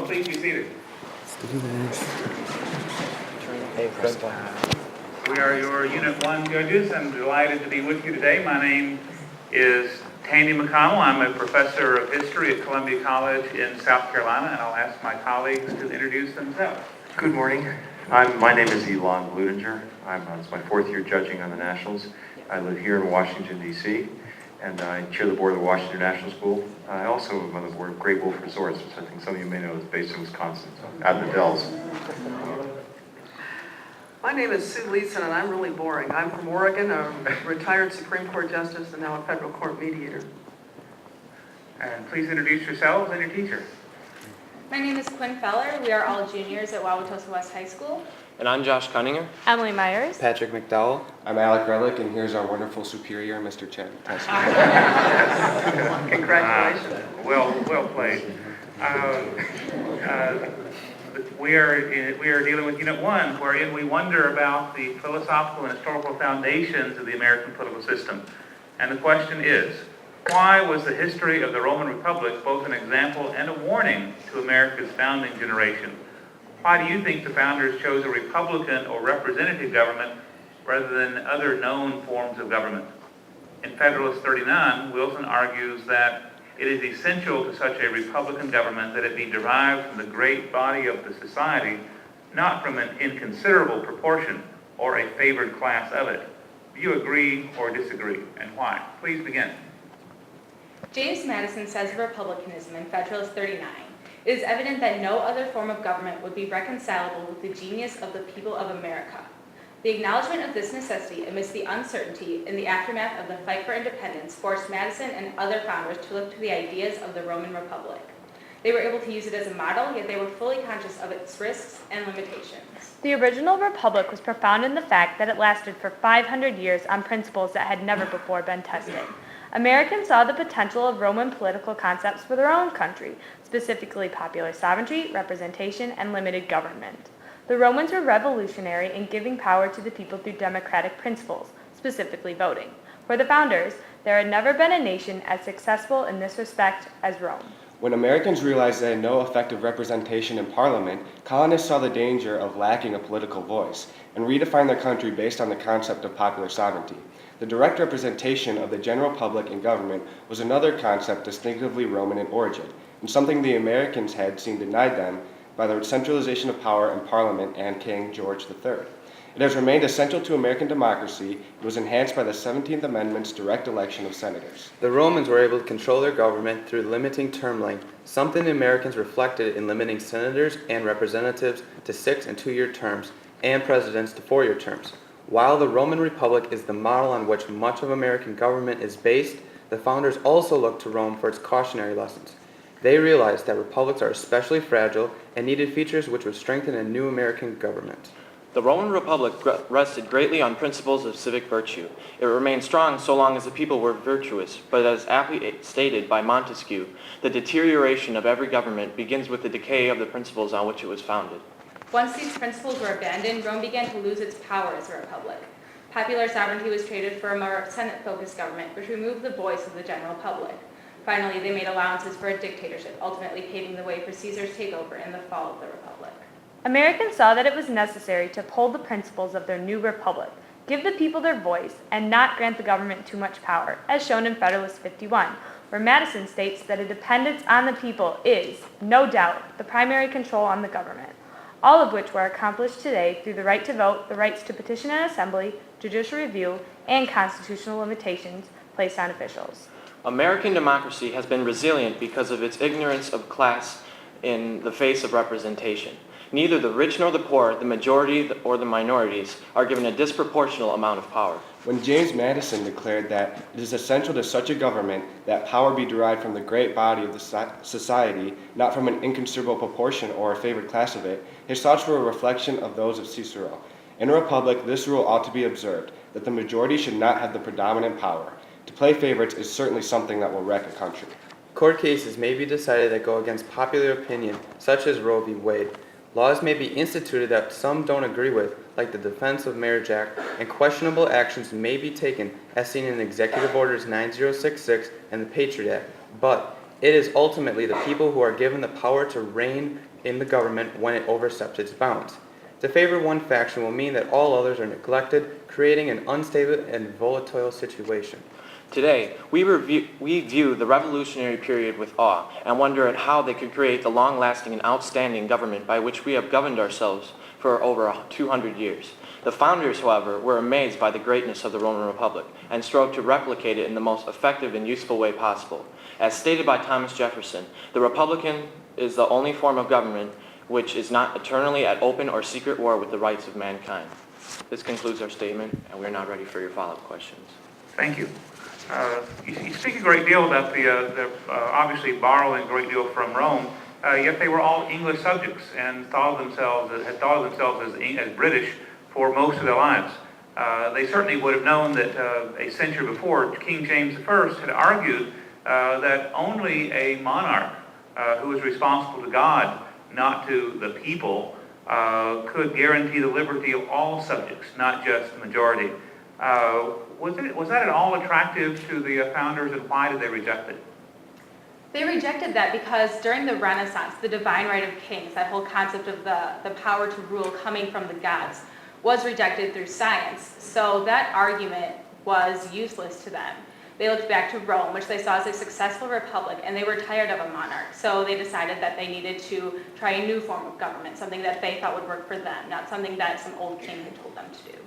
Welcome, please be seated. We are your Unit 1 judges. I'm delighted to be with you today. My name is Tandy McConnell. I'm a professor of history at Columbia College in South Carolina, and I'll ask my colleagues to introduce themselves. Good morning. My name is Elon Bludinger. It's my fourth year judging on the Nationals. I live here in Washington, D.C., and I chair the board of the Washington National School. I also am on the board of Great Wolf Resorts, which I think some of you may know is based in Wisconsin, so out in the Dells. My name is Sue Leeson, and I'm really boring. I'm from Oregon, a retired Supreme Court Justice and now a federal court mediator. And please introduce yourselves and your teacher. My name is Quinn Feller. We are all juniors at Wauwatosa West High School. And I'm Josh Cunninger. Emily Myers. Patrick McDowell. I'm Alec Relic, and here's our wonderful superior, Mr. Chen. Congratulations. Well played. We are dealing with Unit 1, wherein we wonder about the philosophical and historical foundations of the American political system. And the question is, why was the history of the Roman Republic both an example and a warning to America's founding generation? Why do you think the founders chose a republican or representative government rather than other known forms of government? In Federalist 39, Wilson argues that it is essential to such a republican government that it be derived from the great body of the society, not from an inconsiderable proportion or a favored class of it. Do you agree or disagree, and why? Please begin. James Madison says of republicanism in Federalist 39, it is evident that no other form of government would be reconcilable with the genius of the people of America. The acknowledgement of this necessity amidst the uncertainty in the aftermath of the fight for independence forced Madison and other founders to look to the ideas of the Roman Republic. They were able to use it as a model, yet they were fully conscious of its risks and limitations. The original republic was profound in the fact that it lasted for 500 years on principles that had never before been tested. Americans saw the potential of Roman political concepts for their own country, specifically popular sovereignty, representation, and limited government. The Romans were revolutionary in giving power to the people through democratic principles, specifically voting. For the founders, there had never been a nation as successful in this respect as Rome. When Americans realized they had no effective representation in Parliament, colonists saw the danger of lacking a political voice and redefined their country based on the concept of popular sovereignty. The direct representation of the general public in government was another concept distinctively Roman in origin, and something the Americans had seen denied them by the centralization of power in Parliament and King George III. It has remained essential to American democracy and was enhanced by the 17th Amendment's direct election of senators. The Romans were able to control their government through limiting term length, something the Americans reflected in limiting senators and representatives to 6 and 2-year terms, and presidents to 4-year terms. While the Roman Republic is the model on which much of American government is based, the founders also looked to Rome for its cautionary lessons. They realized that republics are especially fragile and needed features which would strengthen a new American government. The Roman Republic rested greatly on principles of civic virtue. It remained strong so long as the people were virtuous, but as aptly stated by Montesquieu, the deterioration of every government begins with the decay of the principles on which it was founded. Once these principles were abandoned, Rome began to lose its power as a republic. Popular sovereignty was traded for a more Senate-focused government, which removed the voice of the general public. Finally, they made allowances for a dictatorship, ultimately paving the way for Caesar's takeover in the fall of the republic. Americans saw that it was necessary to uphold the principles of their new republic, give the people their voice, and not grant the government too much power, as shown in Federalist 51, where Madison states that a dependence on the people is, no doubt, the primary control on the government, all of which were accomplished today through the right to vote, the rights to petition an assembly, judicial review, and constitutional limitations placed on officials. American democracy has been resilient because of its ignorance of class in the face of representation. Neither the rich nor the poor, the majority or the minorities, are given a disproportional amount of power. When James Madison declared that it is essential to such a government that power be derived from the great body of the society, not from an inconsiderable proportion or a favored class of it, his thoughts were a reflection of those of Cicero. In a republic, this rule ought to be observed, that the majority should not have the predominant power. To play favorites is certainly something that will wreck a country. Court cases may be decided that go against popular opinion, such as Roe v. Wade. Laws may be instituted that some don't agree with, like the Defense of Marriage Act, and questionable actions may be taken, as seen in Executive Orders 9066 and the Patriot Act. But It is ultimately the people who are given the power to reign in the government when it oversteps its bounds. To favor one faction will mean that all others are neglected, creating an unstable and volatile situation. Today, we view the revolutionary period with awe and wonder at how they could create the long-lasting and outstanding government by which we have governed ourselves for over 200 years. The founders, however, were amazed by the greatness of the Roman Republic and strove to replicate it in the most effective and useful way possible. As stated by Thomas Jefferson, the Republican is the only form of government which is not eternally at open or secret war with the rights of mankind. This concludes our statement, and we are now ready for your follow-up questions. Thank you. You speak a great deal about the obviously borrowing a great deal from Rome, yet they were all English subjects and had thought of themselves as British for most of their lives. They certainly would have known that a century before, King James I had argued that only a monarch who was responsible to God, not to the people, could guarantee the liberty of all subjects, not just the majority. Was that at all attractive to the founders, and why did they reject it? They rejected that because during the Renaissance, the divine right of kings, that whole concept of the power to rule coming from the gods, was rejected through science. So that argument was useless to them. They looked back to Rome, which they saw as a successful republic, and they were tired of a monarch. So they decided that they needed to try a new form of government, something that they thought would work for them, not something that some old king had told them to do.